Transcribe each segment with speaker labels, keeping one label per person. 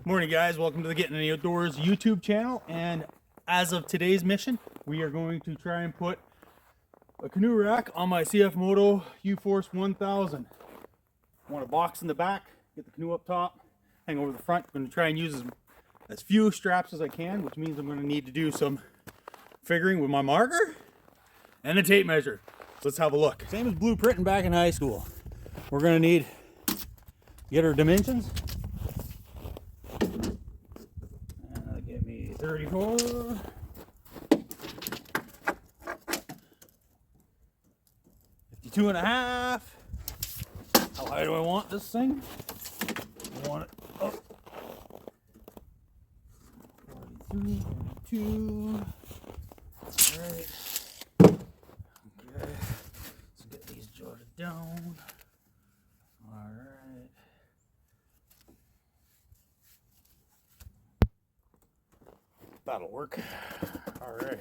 Speaker 1: Morning guys, welcome to the Getting in the Outdoors YouTube channel, and as of today's mission we are going to try and put a canoe rack on my Cfmoto uforce 1000. I want a box in the back, get the canoe up top, hang over the front. I'm going to try and use as few straps as I can, which means I'm going to need to do some figuring with my marker and a tape measure. So let's have a look. Same as blueprinting back in high school. We're going to need to get our dimensions. Give me 34. 52 and a half. How high do I want this thing? I want it up. 43, 42. Alright. Okay. Let's get these jotted down. Alright. That'll work. Alright.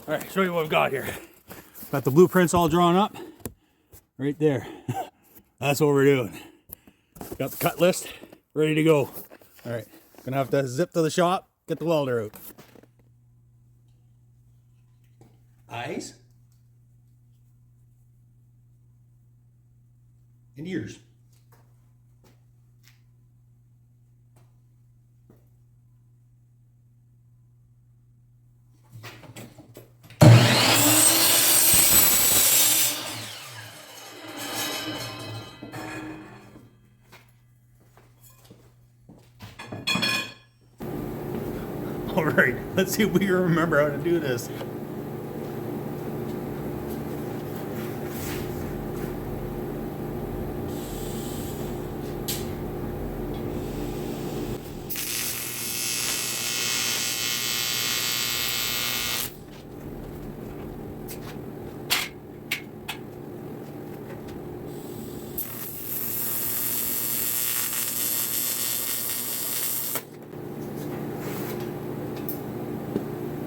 Speaker 1: Alright, show you what I've got here. Got the blueprints all drawn up. Right there. That's what we're doing. Got the cut list ready to go. Alright. Gonna have to zip to the shop, get the welder out. Eyes. And ears. Alright, let's see if we can remember how to do this.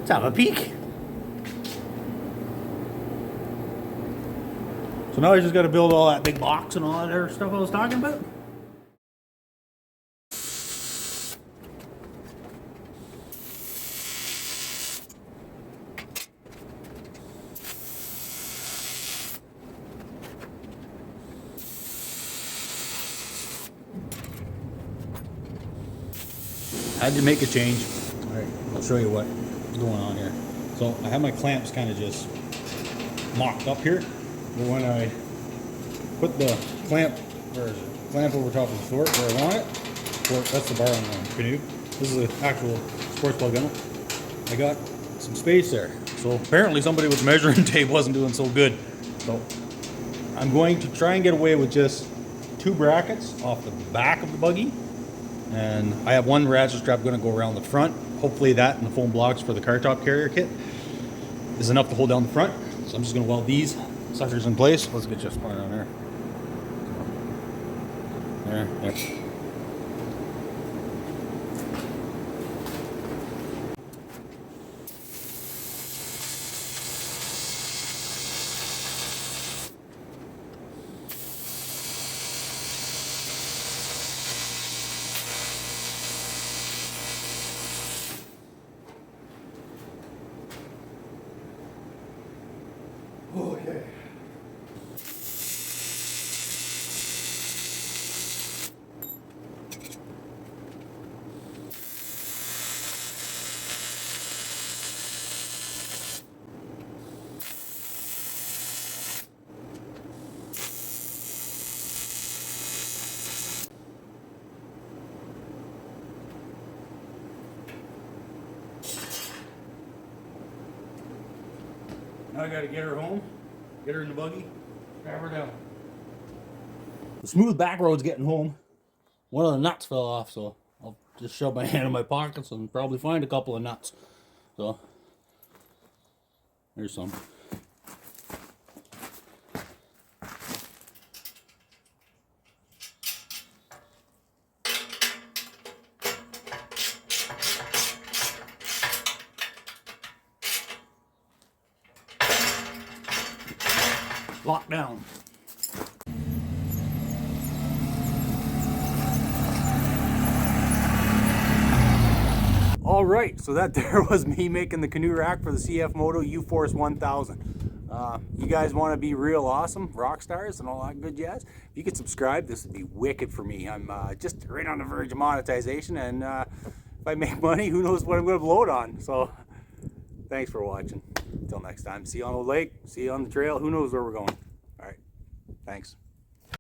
Speaker 1: Let's have a peek. So now I just got to build all that big box and all that other stuff I was talking about. I had to make a change. All right, I'll show you what's going on here. So I have my clamps kind of just mocked up here, but when I put the clamp over top of the thwart where I want it, that's the bar on the canoe. This is an actual Sportspal gunwale. I got some space there. So apparently somebody with measuring tape wasn't doing so good. So I'm going to try and get away with just 2 brackets off the back of the buggy. And I have one ratchet strap going to go around the front. Hopefully that and the foam blocks for the car top carrier kit is enough to hold down the front. So I'm just going to weld these suckers in place. Let's get just part on there. There. Okay. Now I gotta get her home, get her in the buggy, grab her down. The smooth back road's getting home. One of the nuts fell off, so I'll just shove my hand in my pockets and probably find a couple of nuts. So, there's some. Lock down. All right, so that there was me making the canoe rack for the Cfmoto uforce 1000. You guys want to be real awesome rock stars and all that good jazz? If you could subscribe, this would be wicked for me. I'm just right on the verge of monetization, and if I make money, who knows what I'm going to blow it on. So thanks for watching. Until next time, see you on the lake, see you on the trail. Who knows where we're going. All right, thanks.